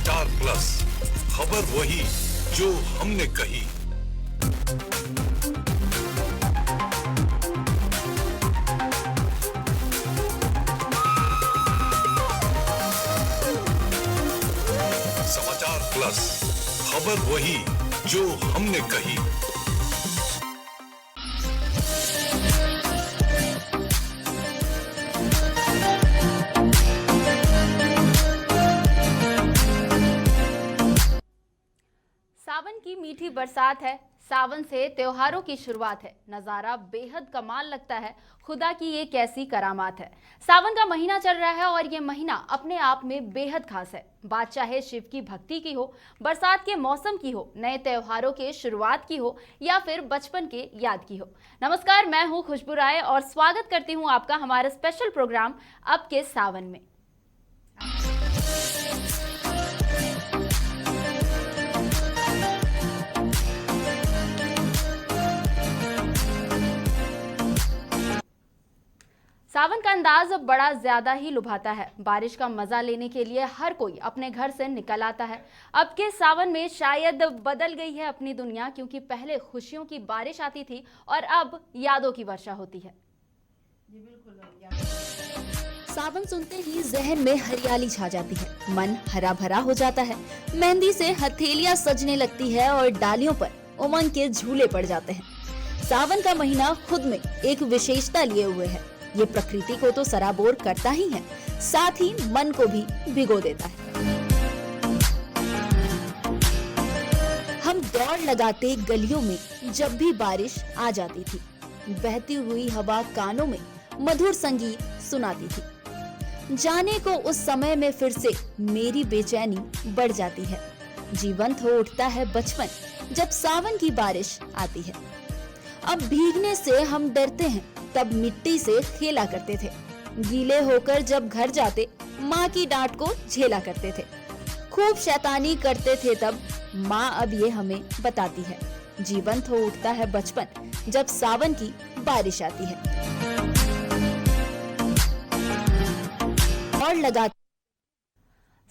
समाचार प्लस, खबर वही जो हमने कही। समाचार प्लस, खबर वही जो हमने कही। सावन की मीठी बरसात है, सावन से त्योहारों की शुरुआत है। नज़ारा बेहद कमाल लगता है, खुदा की ये कैसी करामात है। सावन का महीना चल रहा है और ये महीना अपने आप में बेहद खास है। बात चाहे शिव की भक्ति की हो, बरसात के मौसम की हो, नए त्योहारों के शुरुआत की हो या फिर बचपन के याद की हो। नमस्कार, मैं हूँ खुशबू राय और स्वागत करती हूँ आपका हमारे स्पेशल प्रोग्राम अब के सावन में। सावन का अंदाज अब बड़ा ज्यादा ही लुभाता है। बारिश का मजा लेने के लिए हर कोई अपने घर से निकल आता है। अब के सावन में शायद बदल गई है अपनी दुनिया, क्योंकि पहले खुशियों की बारिश आती थी और अब यादों की वर्षा होती है। सावन सुनते ही जहन में हरियाली छा जाती है, मन हरा भरा हो जाता है। मेहंदी से हथेलियां सजने लगती है और डालियों पर उमंग के झूले पड़ जाते हैं। सावन का महीना खुद में एक विशेषता लिए हुए है। ये प्रकृति को तो सराबोर करता ही है, साथ ही मन को भी भिगो देता है। हम दौड़ लगाते गलियों में जब भी बारिश आ जाती थी, बहती हुई हवा कानों में मधुर संगीत सुनाती थी। जाने को उस समय में फिर से मेरी बेचैनी बढ़ जाती है। जीवंत हो उठता है बचपन जब सावन की बारिश आती है। अब भीगने से हम डरते हैं, तब मिट्टी से खेला करते थे। गीले होकर जब घर जाते माँ की डांट को झेला करते थे। खूब शैतानी करते थे तब, माँ अब ये हमें बताती है। जीवंत हो उठता है बचपन जब सावन की बारिश आती है। और लगा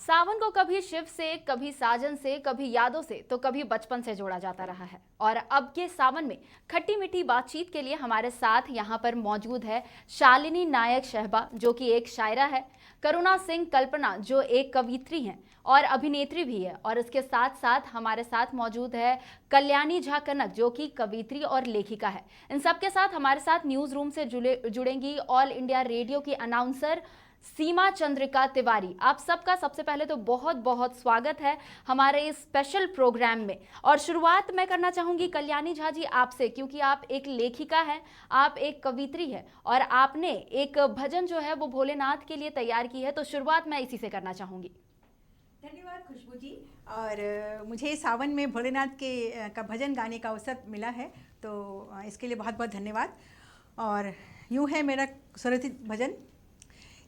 सावन को कभी शिव से, कभी साजन से, कभी यादों से, तो कभी बचपन से जोड़ा जाता रहा है। और अब के सावन में खट्टी मीठी बातचीत के लिए हमारे साथ यहाँ पर मौजूद है शालिनी नायक शहबा, जो कि एक शायरा है, करुणा सिंह कल्पना, जो एक कवित्री हैं और अभिनेत्री भी है, और इसके साथ साथ हमारे साथ मौजूद है कल्याणी झा कनक, जो कि कवित्री और लेखिका है। इन सब के साथ हमारे साथ न्यूज़ रूम से जुड़ेंगी ऑल इंडिया रेडियो की अनाउंसर सीमा चंद्रिका तिवारी। आप सबका सबसे पहले तो बहुत बहुत स्वागत है हमारे इस स्पेशल प्रोग्राम में। और शुरुआत मैं करना चाहूंगी कल्याणी झा जी आपसे, क्योंकि आप एक लेखिका हैं, आप एक कवित्री है और आपने एक भजन जो है वो भोलेनाथ के लिए तैयार की है। तो शुरुआत मैं इसी से करना चाहूंगी। धन्यवाद खुशबू जी। और मुझे सावन में भोलेनाथ का भजन गाने का अवसर मिला है, तो इसके लिए बहुत बहुत धन्यवाद। और यूँ है मेरा स्वरचित भजन।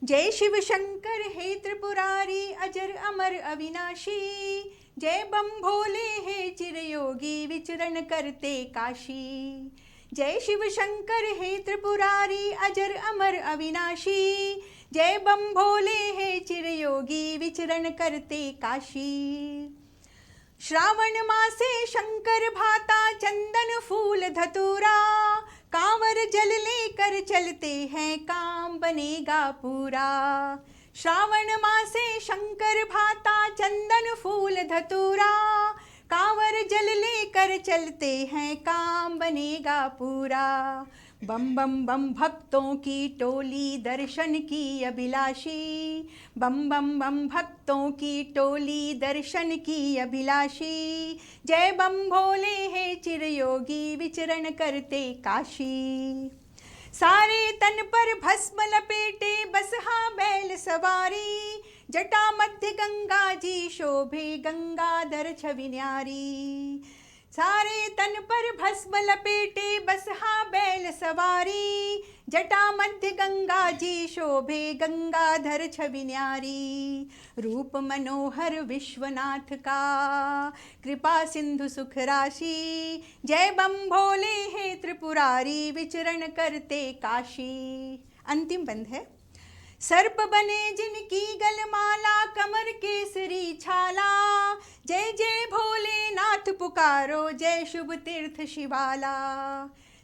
जय शिव शंकर हे त्रिपुरारी, अजर अमर अविनाशी, जय बम भोले हे चिरयोगी, विचरण करते काशी। जय शिव शंकर हे त्रिपुरारी, अजर अमर अविनाशी, जय बम भोले हे चिरयोगी, विचरण करते काशी। श्रावण मासे शंकर भाता, चंदन फूल धतूरा, कांवर जल लेकर चलते हैं, काम बनेगा पूरा। श्रावण मासे शंकर भाता, चंदन फूल धतूरा, कांवर जल लेकर चलते हैं, काम बनेगा पूरा। बम बम बम भक्तों की टोली, दर्शन की अभिलाषी, बम बम बम भक्तों की टोली, दर्शन की अभिलाषी, जय बम भोले हे चिरयोगी, विचरण करते काशी। सारे तन पर भस्म लपेटे, बसहा बैल सवारी, जटा मध्य गंगा जी शोभे, गंगाधर छवि न्यारी। सारे तन पर भस्म लपेटे, बसहा बैल सवारी, जटा मध्य गंगा जी शोभे, गंगाधर छवि न्यारी। रूप मनोहर विश्वनाथ का, कृपा सिंधु सुख राशि, जय बम भोले हे त्रिपुरारी, विचरण करते काशी। अंतिम बंद है। सर्प बने जिनकी गलमाला, कमर केसरी छाला, जय जय भोलेनाथ पुकारो, जय शुभ तीर्थ शिवाला।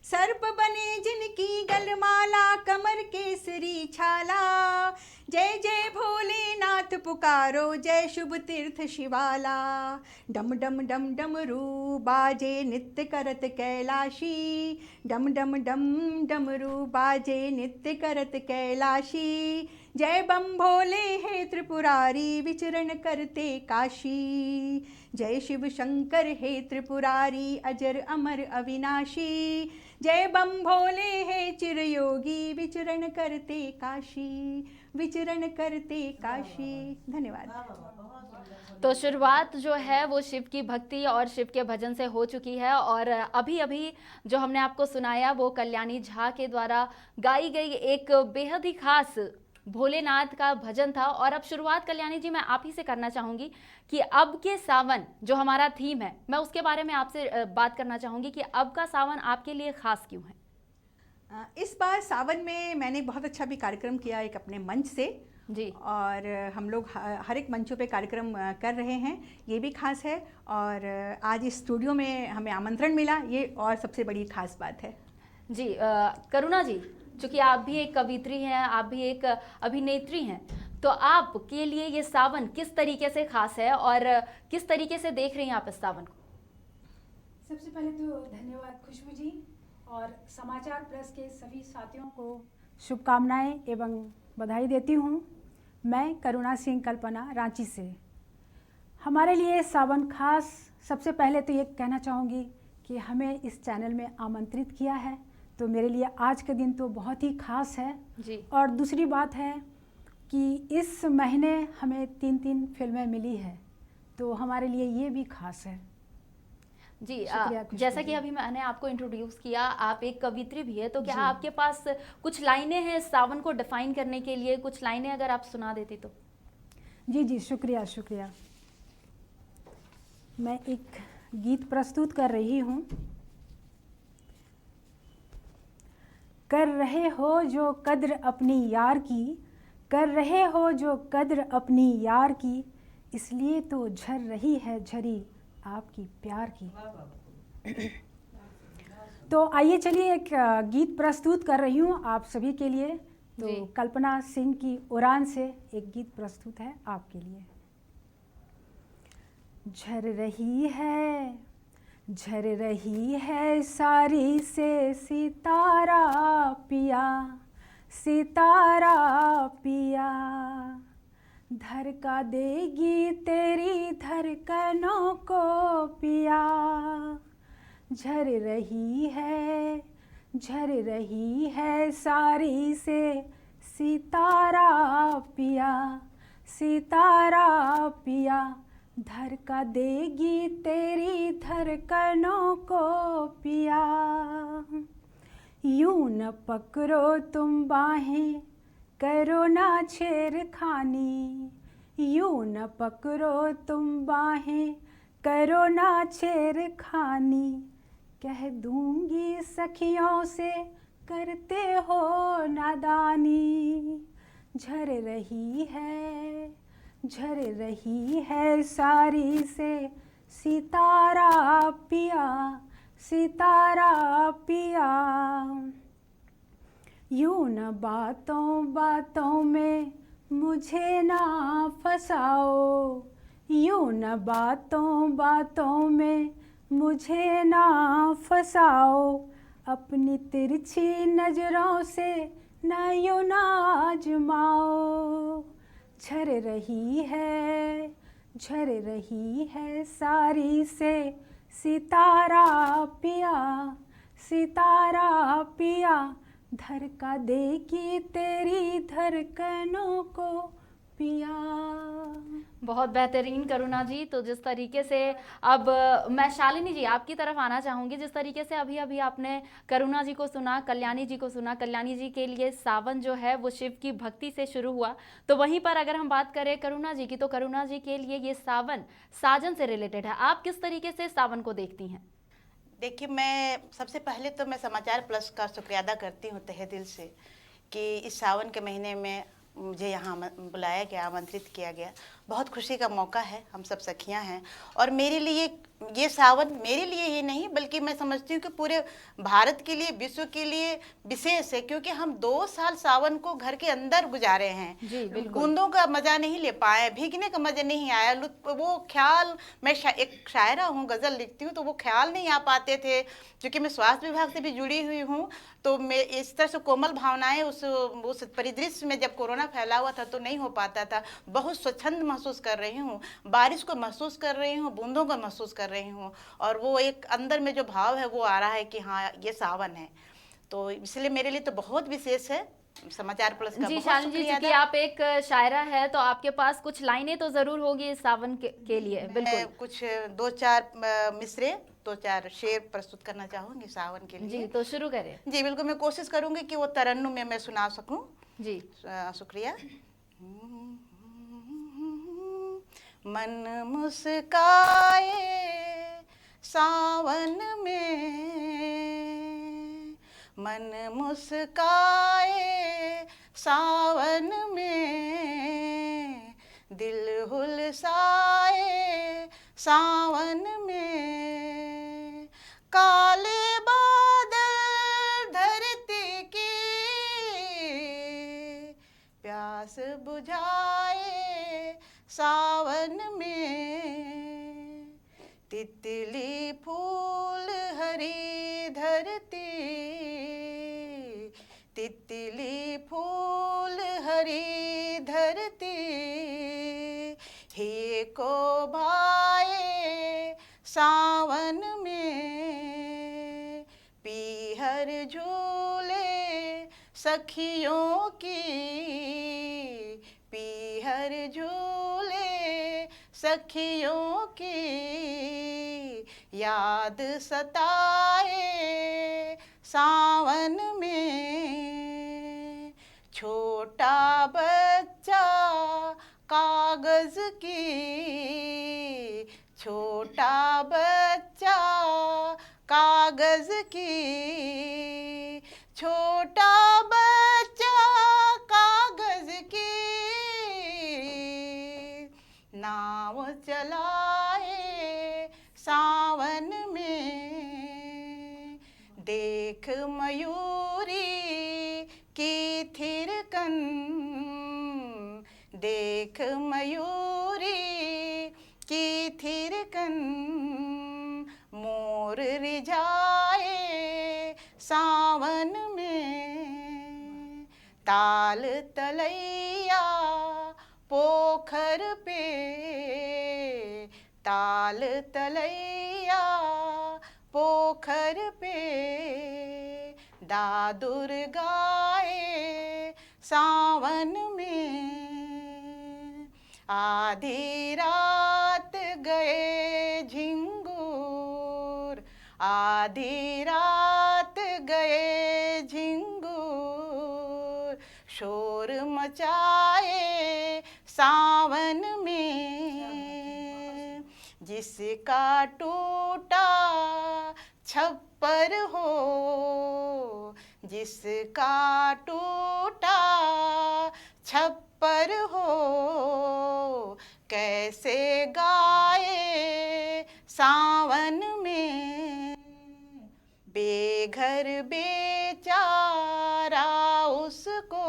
सर्प बने जिनकी गलमाला, कमर केसरी छाला, जय जय भोलेनाथ पुकारो, जय शुभ तीर्थ शिवाला। डम डम डम डमरू बाजे नित्य करत कैलाशी, डम डम डम डमरू बाजे नित्य करत कैलाशी, जय बम भोले हे त्रिपुरारी विचरण करते काशी, जय शिव शंकर हे त्रिपुरारी अजर अमर अविनाशी, जय बम भोले हे चिरयोगी विचरण करते काशी, विचरण करते काशी। धन्यवाद। तो शुरुआत जो है वो शिव की भक्ति और शिव के भजन से हो चुकी है, और अभी अभी जो हमने आपको सुनाया वो कल्याणी झा के द्वारा गाई गई एक बेहद ही खास भोलेनाथ का भजन था। और अब शुरुआत कल्याणी जी मैं आप ही से करना चाहूँगी कि अब के सावन जो हमारा थीम है, मैं उसके बारे में आपसे बात करना चाहूँगी कि अब का सावन आपके लिए खास क्यों है? इस बार सावन में मैंने बहुत अच्छा भी कार्यक्रम किया एक अपने मंच से जी, और हम लोग हर एक मंचों पे कार्यक्रम कर रहे हैं, ये भी खास है। और आज इस स्टूडियो में हमें आमंत्रण मिला, ये और सबसे बड़ी खास बात है। जी करुणा जी, चूँकि आप भी एक कवित्री हैं, आप भी एक अभिनेत्री हैं, तो आपके लिए ये सावन किस तरीके से खास है और किस तरीके से देख रही हैं आप इस सावन को? सबसे पहले तो धन्यवाद खुशबू जी, और समाचार प्लस के सभी साथियों को शुभकामनाएं एवं बधाई देती हूँ। मैं करुणा सिंह कल्पना, रांची से। हमारे लिए सावन खास, सबसे पहले तो ये कहना चाहूँगी कि हमें इस चैनल में आमंत्रित किया है, तो मेरे लिए आज के दिन तो बहुत ही खास है जी। और दूसरी बात है कि इस महीने हमें 3 फिल्में मिली है, तो हमारे लिए ये भी खास है जी। शुक्रिया जैसा कि अभी मैंने आपको इंट्रोड्यूस किया, आप एक कवित्री भी है, तो क्या जी। आपके पास कुछ लाइनें हैं सावन को डिफाइन करने के लिए? कुछ लाइनें अगर आप सुना देती तो। जी जी, शुक्रिया शुक्रिया। मैं एक गीत प्रस्तुत कर रही हूँ। कर रहे हो जो कद्र अपनी यार की, कर रहे हो जो कद्र अपनी यार की, इसलिए तो झर रही है झरी आपकी प्यार की। तो आइए चलिए एक गीत प्रस्तुत कर रही हूँ आप सभी के लिए। तो जी। कल्पना सिंह की उड़ान से एक गीत प्रस्तुत है आपके लिए। झर रही है सारी से सितारा पिया, सितारा पिया, धड़का देगी तेरी धड़कनों को पिया। झर रही है सारी से सितारा पिया, सितारा पिया, धड़का देगी तेरी धड़कनों को पिया। यूं न पकड़ो तुम बाहें, करो ना छेड़खानी, यूं न पकड़ो तुम बाहें, करो ना छेड़खानी, कह दूंगी सखियों से करते हो नादानी। झर रही है सारी से सितारा पिया, सितारा पिया। यूं न बातों बातों में मुझे ना फंसाओ, यूं न बातों बातों में मुझे ना फंसाओ, अपनी तिरछी नजरों से न यूं ना आजमाओ। झर रही है सारी से सितारा पिया, सितारा पिया, धड़का देगी तेरी धड़कनों को पिया। बहुत बेहतरीन करुणा जी। तो जिस तरीके से अब मैं शालिनी जी आपकी तरफ आना चाहूँगी, जिस तरीके से अभी अभी आपने करुणा जी को सुना, कल्याणी जी को सुना, कल्याणी जी के लिए सावन जो है वो शिव की भक्ति से शुरू हुआ, तो वहीं पर अगर हम बात करें करुणा जी की, तो करुणा जी के लिए ये सावन साजन से रिलेटेड है। आप किस तरीके से सावन को देखती हैं? देखिए, मैं सबसे पहले तो मैं समाचार प्लस का शुक्रिया अदा करती हूँ तहे दिल से कि इस सावन के महीने में मुझे यहाँ बुलाया गया, आमंत्रित किया गया। बहुत खुशी का मौका है, हम सब सखियाँ हैं। और मेरे लिए ये सावन मेरे लिए ही नहीं बल्कि मैं समझती हूँ कि पूरे भारत के लिए, विश्व के लिए विशेष है, क्योंकि हम 2 साल सावन को घर के अंदर गुजारे हैं। जी, बिल्कुल। बूंदों का मजा नहीं ले पाए, भीगने का मजा नहीं आया, वो ख्याल, मैं एक शायरा हूँ, गज़ल लिखती हूँ, तो वो ख्याल नहीं आ पाते थे। क्योंकि मैं स्वास्थ्य विभाग से भी जुड़ी हुई हूँ, तो मैं इस तरह से कोमल भावनाएं उस परिदृश्य में जब कोरोना फैला हुआ था तो नहीं हो पाता था। बहुत स्वच्छंद महसूस कर रही हूँ, बारिश को महसूस कर रही हूँ, बूंदों को महसूस कर रही हूँ, और वो एक अंदर में जो भाव है वो आ रहा है कि हाँ ये सावन है। तो इसलिए मेरे लिए तो बहुत विशेष है। समाचार प्लस का जी बहुत शालिनी जी, शुक्रिया क्योंकि अदा। आप एक शायरा है तो आपके पास कुछ लाइनें तो जरूर होगी इस सावन के लिए। मैं बिल्कुल कुछ 2-4 मिसरे, 2-4 शेर प्रस्तुत करना चाहूंगी सावन के लिए। जी, तो शुरू करें। जी बिल्कुल, मैं कोशिश करूंगी कि वो तरन्नुम में मैं सुना सकूं। जी। शुक्रिया। मन मुस्काए सावन में, मन मुस्काए सावन में, दिल हुलसाए सावन में, काले बादल धरती की प्यास बुझाए सावन में, तितली फूल हरी धरती, तितली फूल हरी धरती, हे को भाए सावन में, पीहर झूले सखियों की, पीहर झूले सखियों की, याद सताए सावन में, छोटा बच्चा कागज की, छोटा बच्चा कागज की, छोटा बच्चा कागज की, नाव चलाए सावन में, देख मयूरी की थिरकन, देख मयूरी की थिरकन, मोर रिझाए सावन में, ताल तलैया पोखर पे, ताल तलैया पोखर पे, दादुर गाए सावन में, आधी रात गए झिंगुर, आधी रात गए झिंगुर, शोर मचाए सावन में, जिसका टूटा छप्पर हो, जिसका टूटा छप्पर हो, कैसे गाए सावन में, बेघर बेचारा उसको,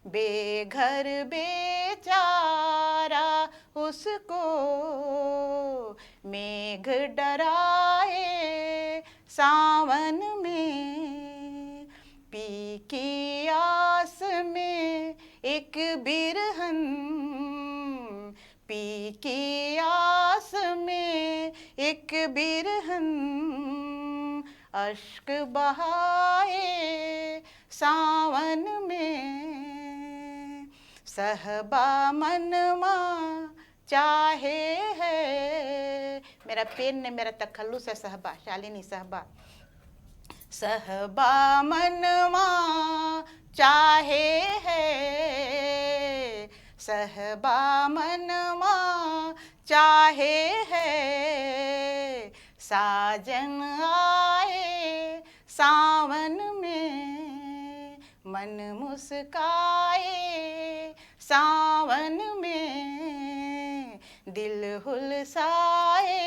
बेघर बेचारा उसको, मेघ डराए सावन में, पी की आस में एक बिरहन, पी की आस में एक बिरहन, अश्क बहाए सावन में, सहबा मनवा चाहे है, मेरा पेन ने मेरा तखल्लुस है सहबा, शालिनी सहबा, सहबा मनवा चाहे है, सहबा मनवा चाहे है, साजन आए सावन में, मन मुस्काए सावन में, दिल हुलसाए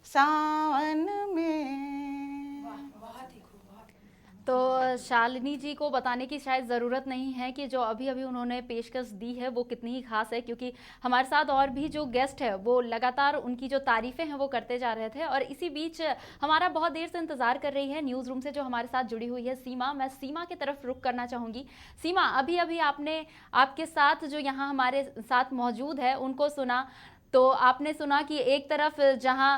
सावन में। तो शालिनी जी को बताने की शायद ज़रूरत नहीं है कि जो अभी अभी उन्होंने पेशकश दी है वो कितनी ही खास है, क्योंकि हमारे साथ और भी जो गेस्ट है वो लगातार उनकी जो तारीफ़ें हैं वो करते जा रहे थे। और इसी बीच हमारा बहुत देर से इंतज़ार कर रही है न्यूज़ रूम से जो हमारे साथ जुड़ी हुई है सीमा। मैं सीमा की तरफ रुख करना चाहूँगी। सीमा, अभी अभी आपने आपके साथ जो यहाँ हमारे साथ मौजूद है उनको सुना, तो आपने सुना कि एक तरफ जहाँ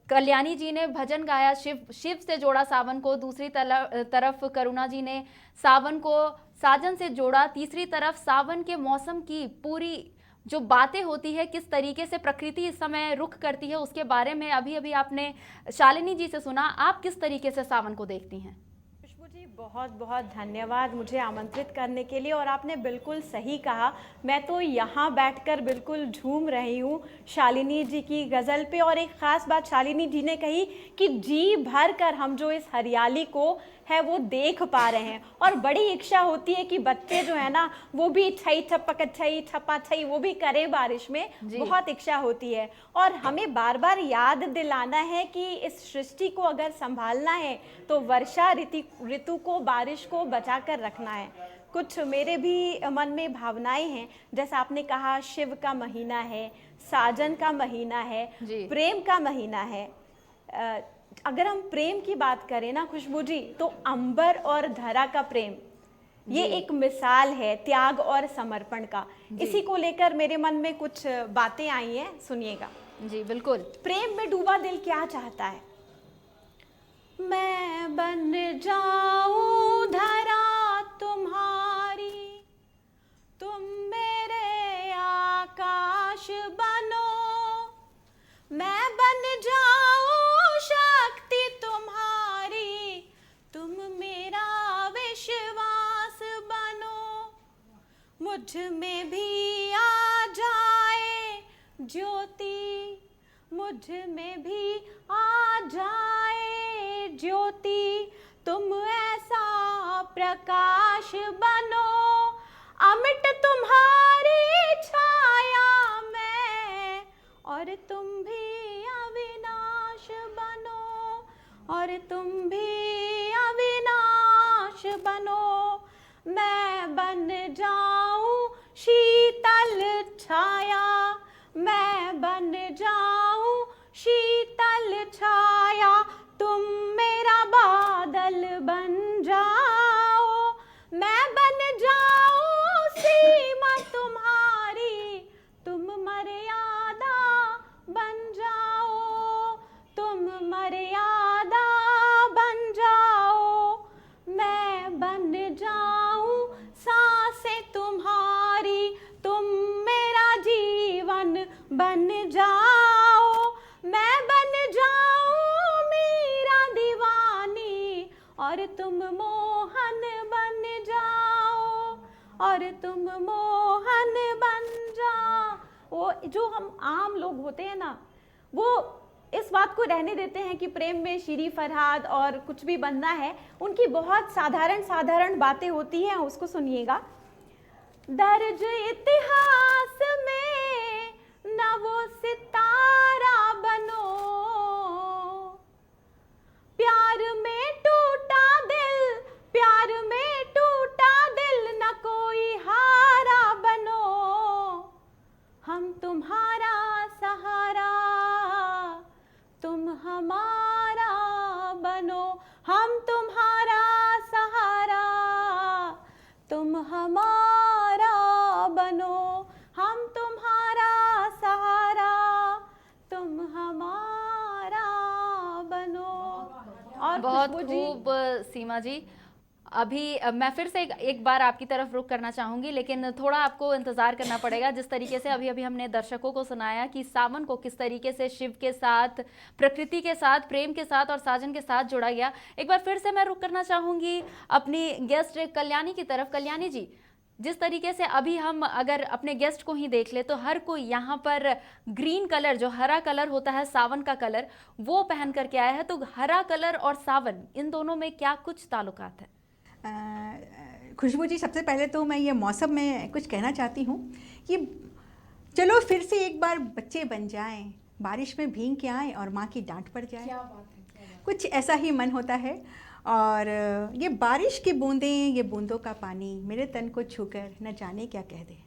कल्याणी जी ने भजन गाया, शिव से जोड़ा सावन को, दूसरी तरफ करुणा जी ने सावन को साजन से जोड़ा, तीसरी तरफ सावन के मौसम की पूरी जो बातें होती है, किस तरीके से प्रकृति इस समय रुख करती है, उसके बारे में अभी अभी आपने शालिनी जी से सुना। आप किस तरीके से सावन को देखती हैं? जी बहुत बहुत धन्यवाद मुझे आमंत्रित करने के लिए। और आपने बिल्कुल सही कहा, मैं तो यहाँ बैठकर बिल्कुल झूम रही हूँ शालिनी जी की गज़ल पे। और एक ख़ास बात शालिनी जी ने कही कि जी भर कर हम जो इस हरियाली को है वो देख पा रहे हैं, और बड़ी इच्छा होती है कि बच्चे जो है ना वो भी छई छपक छई छपा छई वो भी करें बारिश में, बहुत इच्छा होती है। और हमें बार बार याद दिलाना है कि इस सृष्टि को अगर संभालना है तो वर्षा ऋतु को, बारिश को बचा कर रखना है। कुछ मेरे भी मन में भावनाएं हैं, जैसा आपने कहा शिव का महीना है, साजन का महीना है, प्रेम का महीना है। अगर हम प्रेम की बात करें ना खुशबू जी, तो अंबर और धरा का प्रेम ये एक मिसाल है त्याग और समर्पण का। इसी को लेकर मेरे मन में कुछ बातें आई हैं, सुनिएगा। जी बिल्कुल। प्रेम में डूबा दिल क्या चाहता है? मैं बन जाऊं धरा तुम्हारी, तुम मेरे आकाश बनो, मैं बन जाऊं शक्ति तुम्हारी, तुम मेरा विश्वास बनो, मुझ में भी आ जाए ज्योति, मुझ में भी आ जाए ज्योति, तुम ऐसा प्रकाश बनो, अमिट तुम्हारी छाया मैं, और तुम भी अविनाश बनो, और तुम भी अविनाश बनो, मैं बन जाऊं शीतल छाया, मैं बन जाऊं शीतल छाया, तुम मेरा बादल बन जाओ, मैं बन जाऊं सीमा तुम्हारी, तुम मर्यादा बन जाओ, तुम मर्यादा बन जाओ, मैं बन जाऊं सांसें तुम्हारी, तुम मेरा जीवन बन जाओ, मैं बन जाऊं मीरा दीवानी, और तुम मोहन बन जाओ, और तुम मोहन बन जाओ। वो जो हम आम लोग होते हैं ना, वो इस बात को रहने देते हैं कि प्रेम में शीरी फरहाद और कुछ भी बनना है। उनकी बहुत साधारण साधारण बातें होती हैं, उसको सुनिएगा। दर्ज इतिहास में न वो सितारा बनो, प्यार में टूटा दिल, प्यार में टूटा दिल, न कोई हारा बनो, हम तुम्हारा सहारा, तुम हमारा बनो, हम तुम्हारा सहारा, तुम हमारा बनो, हम तुम्हारा सहारा, तुम हमारा बनो। और बहुत खूब सीमा जी। अभी मैं फिर से एक बार आपकी तरफ रुख करना चाहूँगी, लेकिन थोड़ा आपको इंतज़ार करना पड़ेगा। जिस तरीके से अभी अभी हमने दर्शकों को सुनाया कि सावन को किस तरीके से शिव के साथ, प्रकृति के साथ, प्रेम के साथ और साजन के साथ जोड़ा गया, एक बार फिर से मैं रुख करना चाहूँगी अपनी गेस्ट कल्याणी की तरफ। कल्याणी जी, जिस तरीके से अभी हम अगर अपने गेस्ट को ही देख ले तो हर कोई यहाँ पर ग्रीन कलर, जो हरा कलर होता है सावन का कलर, वो पहन करके आया है, तो हरा कलर और सावन इन दोनों में क्या कुछ ताल्लुकात है? खुशबू जी, सबसे पहले तो मैं ये मौसम में कुछ कहना चाहती हूँ कि चलो फिर से एक बार बच्चे बन जाएं, बारिश में भीग के आएं और माँ की डांट पड़ जाए। क्या बात है, क्या बात है। कुछ ऐसा ही मन होता है। और ये बारिश की बूंदें, ये बूंदों का पानी मेरे तन को छूकर न जाने क्या कह दे।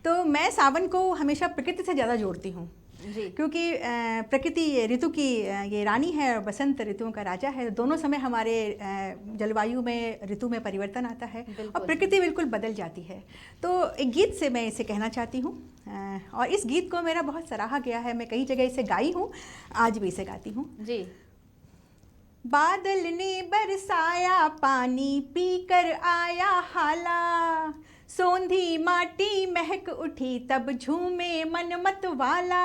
तो मैं सावन को हमेशा प्रकृति से ज़्यादा जोड़ती हूँ जी। क्योंकि प्रकृति ऋतु की ये रानी है और बसंत ऋतुओं का राजा है। दोनों समय हमारे जलवायु में, ऋतु में परिवर्तन आता है और प्रकृति बिल्कुल बदल जाती है। तो एक गीत से मैं इसे कहना चाहती हूँ और इस गीत को मेरा बहुत सराहा गया है। मैं कई जगह इसे गाई हूँ, आज भी इसे गाती हूँ। जी। बादल ने बरसाया पानी पीकर आया हाला, सोंधी माटी महक उठी तब झूमे मन मत वाला।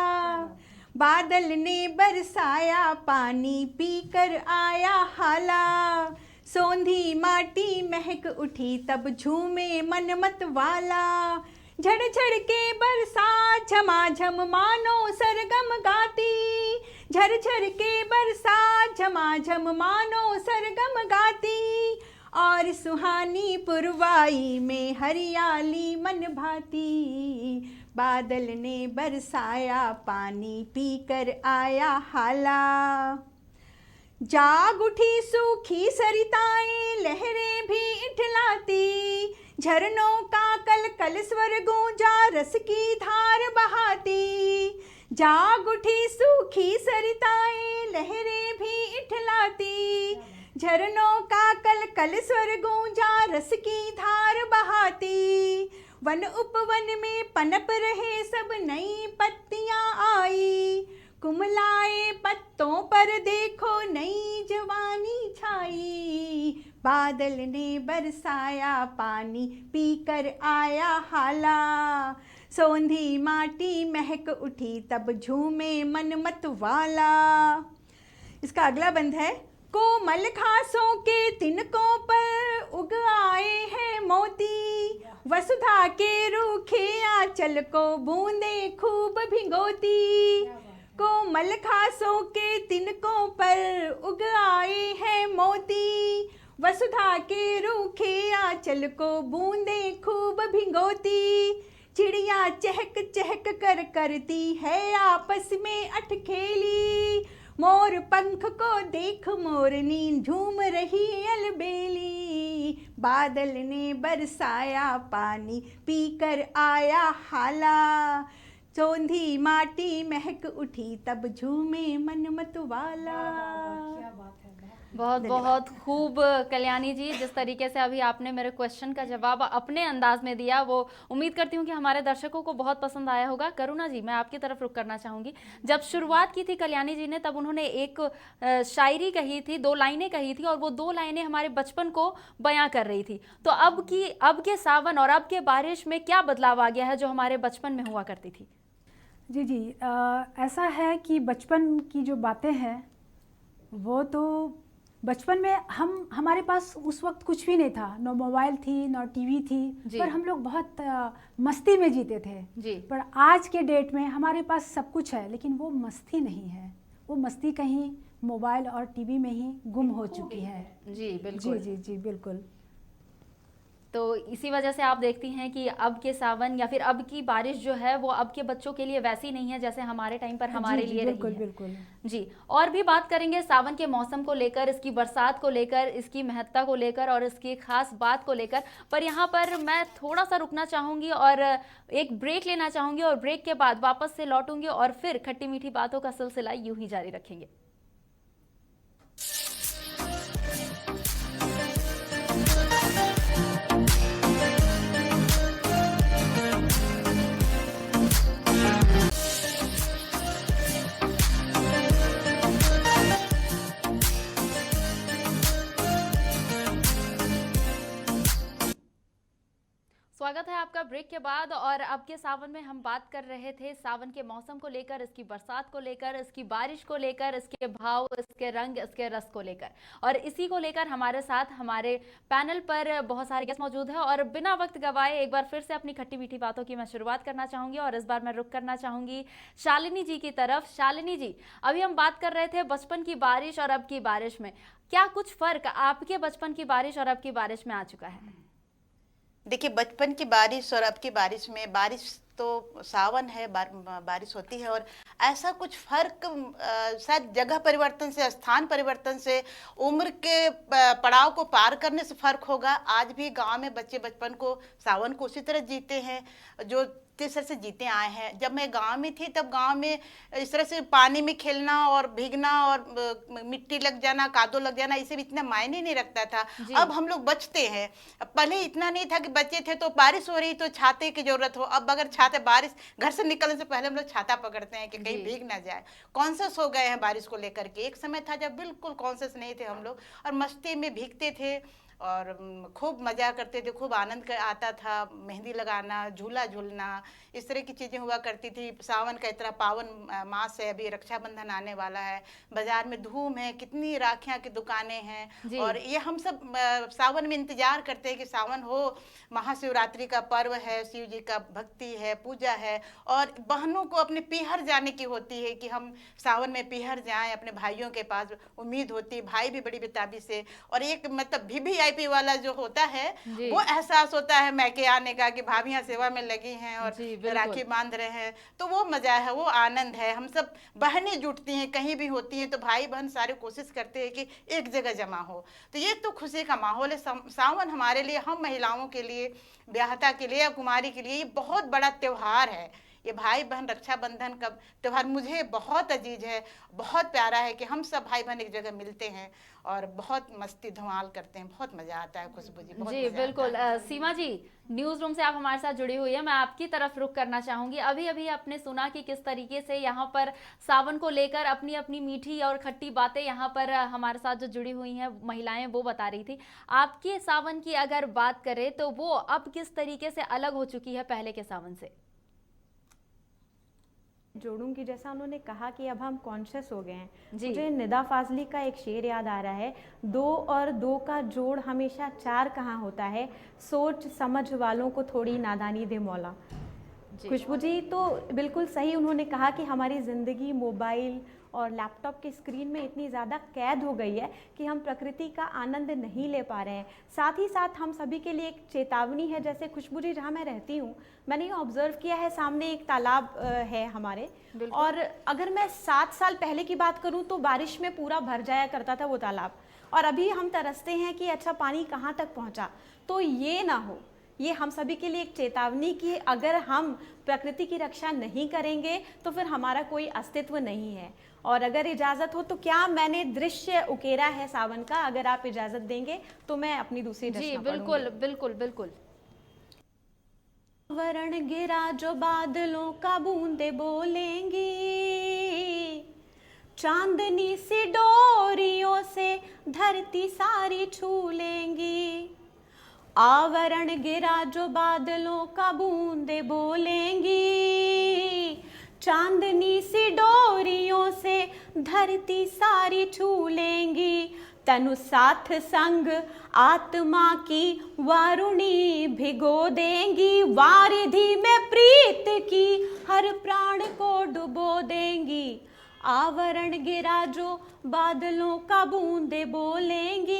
बादल ने बरसाया पानी पीकर आया हाला, सोंधी माटी महक उठी तब झूमे मन मत वाला। झड़ झड़ के बरसात झमाझम मानो सरगम गाती, झरझर के बरसात झमाझम मानो सरगम गाती। और सुहानी पुरवाई में हरियाली मन भाती, बादल ने बरसाया पानी पीकर आया हाला। जाग उठी सूखी सरिताएं लहरें भी इठलाती, झरनों का कल कल स्वर गूंजा रस की धार बहाती। जाग उठी सूखी सरिताएं लहरें भी इठलाती, झरनों का कल कल स्वर गूंजा रस की धार बहाती। वन उपवन में पनप रहे सब नई पत्तियां आई, कुमलाए पत्तों पर देखो नई जवानी छाई। बादल ने बरसाया पानी पीकर आया हाला, सोंधी माटी महक उठी तब झूमे मन मत वाला। इसका अगला बंद है। कोमल घासों के तिनकों पर उग आए हैं मोती, वसुधा के रूखे आंचल को बूंदे खूब भिगोती। कोमल घासों के तिनकों पर उग आए हैं मोती, वसुधा के रूखे आंचल को बूंदे खूब भिगोती। चिड़िया चहक चहक कर करती है आपस में अटखेली, मोर पंख को देख मोरनी झूम रही अलबेली। बादल ने बरसाया पानी पीकर आया हाला, सोंधी माटी महक उठी तब झूमे मन मत वाला। क्या बात है। बहुत बहुत खूब कल्याणी जी, जिस तरीके से अभी आपने मेरे क्वेश्चन का जवाब अपने अंदाज में दिया, वो उम्मीद करती हूँ कि हमारे दर्शकों को बहुत पसंद आया होगा। करुणा जी, मैं आपकी तरफ रुख करना चाहूँगी। जब शुरुआत की थी कल्याणी जी ने, तब उन्होंने एक शायरी कही थी, 2 लाइनें कही थी और वो 2 लाइनें हमारे बचपन को बयां कर रही थी। तो अब के सावन और अब के बारिश में क्या बदलाव आ गया है जो हमारे बचपन में हुआ करती थी? जी जी, ऐसा है कि बचपन की जो बातें हैं वो तो बचपन में हमारे पास उस वक्त कुछ भी नहीं था, न मोबाइल थी न टीवी थी, पर हम लोग बहुत मस्ती में जीते थे जी। पर आज के डेट में हमारे पास सब कुछ है लेकिन वो मस्ती नहीं है, वो मस्ती कहीं मोबाइल और टीवी में ही गुम हो चुकी है। जी बिल्कुल। जी जी जी बिल्कुल। तो इसी वजह से आप देखती हैं कि अब के सावन या फिर अब की बारिश जो है वो अब के बच्चों के लिए वैसी नहीं है जैसे हमारे टाइम पर हमारे लिए बिल्कुल, रही है। बिल्कुल। जी, और भी बात करेंगे सावन के मौसम को लेकर, इसकी बरसात को लेकर, इसकी महत्ता को लेकर और इसकी खास बात को लेकर। पर यहाँ पर मैं थोड़ा सा रुकना चाहूँगी और एक ब्रेक लेना चाहूँगी और ब्रेक के बाद वापस से लौटूंगी और फिर खट्टी मीठी बातों का सिलसिला यूं ही जारी रखेंगे। स्वागत है आपका ब्रेक के बाद। और अब के सावन में हम बात कर रहे थे सावन के मौसम को लेकर, इसकी बरसात को लेकर, इसकी बारिश को लेकर, इसके भाव, इसके रंग, इसके रस को लेकर। और इसी को लेकर हमारे साथ हमारे पैनल पर बहुत सारे गेस्ट मौजूद हैं। और बिना वक्त गवाए एक बार फिर से अपनी खट्टी मीठी बातों की मैं शुरुआत करना चाहूंगी और इस बार मैं रुक करना चाहूंगी शालिनी जी की तरफ। शालिनी जी, अभी हम बात कर रहे थे बचपन की बारिश और अब की बारिश में, क्या कुछ फर्क आपके बचपन की बारिश और अब की बारिश में आ चुका है? देखिए, बचपन की बारिश और अब की बारिश में, बारिश तो सावन है, बारिश होती है, और ऐसा कुछ फर्क शायद जगह परिवर्तन से, स्थान परिवर्तन से, उम्र के पड़ाव को पार करने से फर्क होगा। आज भी गांव में बच्चे बचपन को, सावन को उसी तरह जीते हैं जो जिस तरह से जीते आए हैं। जब मैं गांव में थी तब गांव में इस तरह से पानी में खेलना और भीगना और मिट्टी लग जाना, कादो लग जाना, इसे भी इतना मायने नहीं रखता था। अब हम लोग बचते हैं। पहले इतना नहीं था कि बच्चे थे तो बारिश हो रही तो छाते की जरूरत हो। अब अगर छाते, बारिश घर से निकलने से पहले हम लोग छाता पकड़ते हैं कि कहीं भीग ना जाए। कॉन्शियस हो गए हैं बारिश को लेकर के। एक समय था जब बिल्कुल कॉन्शियस नहीं थे हम लोग और मस्ती में भीगते थे और खूब मज़ा करते थे, खूब आनंद आता था। मेहंदी लगाना, झूला झूलना, इस तरह की चीज़ें हुआ करती थी। सावन का इतना पावन मास है, अभी रक्षाबंधन आने वाला है, बाजार में धूम है, कितनी राखियाँ की दुकानें हैं। और ये हम सब सावन में इंतजार करते हैं कि सावन हो। महाशिवरात्रि का पर्व है, शिव जी का भक्ति है, पूजा है, और बहनों को अपने पीहर जाने की होती है कि हम सावन में पीहर जाएं अपने भाइयों के पास। उम्मीद होती है, भाई भी बड़ी बेताबी से। और एक मतलब वीवीआईपी वाला जो होता है वो एहसास होता है मैके आने का कि भाभियां सेवा में लगी हैं और राखी बांध रहे हैं, तो वो मजा है, वो आनंद है। हम सब बहनें जुटती हैं, कहीं भी होती हैं तो भाई बहन सारे कोशिश करते हैं कि एक जगह जमा हो। तो ये तो खुशी का माहौल है। सावन हमारे लिए, हम महिलाओं के लिए, ब्याहता के लिए या कुमारी के लिए ये बहुत बड़ा त्योहार है। ये भाई बहन रक्षाबंधन का त्योहार मुझे बहुत अजीज है, बहुत प्यारा है कि हम सब भाई बहन एक जगह मिलते हैं और बहुत मस्ती धमाल करते हैं। बहुत मजा आता है खुशबू जी, बहुत जी बिल्कुल। सीमा जी, न्यूज रूम से आप हमारे साथ जुड़ी हुई है, मैं आपकी तरफ रुख करना चाहूंगी। अभी अभी आपने सुना कि किस तरीके से यहाँ पर सावन को लेकर अपनी अपनी मीठी और खट्टी बातें यहाँ पर हमारे साथ जो जुड़ी हुई हैं महिलाएं वो बता रही थी। आपके सावन की अगर बात करें तो वो अब किस तरीके से अलग हो चुकी है पहले के सावन से? जोड़ूंगी, जैसा उन्होंने कहा कि अब हम कॉन्शियस हो गए हैं। मुझे निदा फाजली का एक शेर याद आ रहा है, 2 और 2 का जोड़ हमेशा 4 कहाँ होता है, सोच समझ वालों को थोड़ी नादानी दे मौला। खुशबू जी तो बिल्कुल सही उन्होंने कहा कि हमारी ज़िंदगी मोबाइल और लैपटॉप की स्क्रीन में इतनी ज़्यादा कैद हो गई है कि हम प्रकृति का आनंद नहीं ले पा रहे हैं। साथ ही साथ हम सभी के लिए एक चेतावनी है। जैसे खुशबू जी, जहाँ मैं रहती हूँ, मैंने ये ऑब्जर्व किया है, सामने एक तालाब है हमारे, और अगर मैं 7 साल पहले की बात करूँ तो बारिश में पूरा भर जाया करता था वो तालाब, और अभी हम तरसते हैं कि अच्छा पानी कहाँ तक पहुँचा। तो ये ना हो, ये हम सभी के लिए एक चेतावनी कि अगर हम प्रकृति की रक्षा नहीं करेंगे तो फिर हमारा कोई अस्तित्व नहीं है। और अगर इजाज़त हो तो क्या मैंने दृश्य उकेरा है सावन का, अगर आप इजाज़त देंगे तो मैं अपनी दूसरी जी बिल्कुल बिल्कुल बिल्कुल। वरण गिरा जो बादलों का बूंदे बोलेंगी, चांदनी सी डोरियों से धरती सारी छू लेंगी। आवरण गिरा जो बादलों का बूंदे बोलेंगी, चांदनी सी डोरियों से धरती सारी छू लेंगी। तनु साथ संग आत्मा की वारुणी भिगो देंगी, वारिधि में प्रीत की हर प्राण को डुबो देंगी। आवरण गिरा जो बादलों का बूंदे बोलेंगी,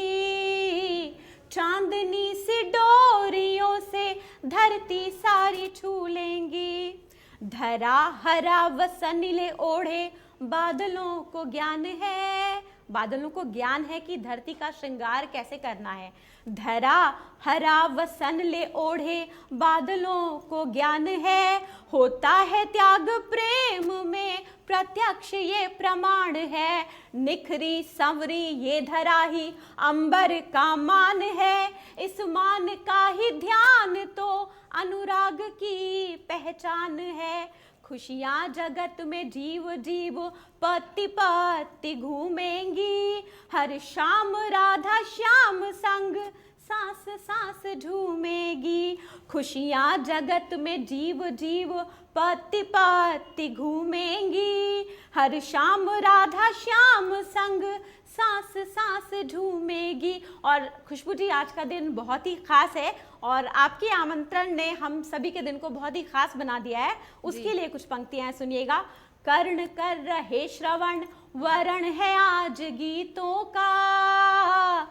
चांदनी सी डोरियों से धरती सारी छू लेंगी। धरा हरा वसनिले ओढ़े बादलों को ज्ञान है, बादलों को ज्ञान है कि धरती का श्रृंगार कैसे करना है। धरा हरा वसन ले ओढ़े बादलों को ज्ञान है, होता है त्याग प्रेम में प्रत्यक्ष ये प्रमाण है। निखरी संवरी ये धरा ही अंबर का मान है, इस मान का ही ध्यान तो अनुराग की पहचान है। खुशियाँ जगत में जीव जीव पत्ती पत्ती घूमेंगी, हर शाम राधा श्याम संग सांस सांस झूमेगी, खुशियाँ जगत में जीव जीव पत्ती पत्ती घूमेंगी, हर शाम राधा श्याम संग सांस सांस झूमेगी। और खुशबू जी, आज का दिन बहुत ही खास है और आपके आमंत्रण ने हम सभी के दिन को बहुत ही खास बना दिया है। उसके लिए कुछ पंक्तियां सुनिएगा। कर्ण कर रहे श्रवण, वरण है आज गीतों का,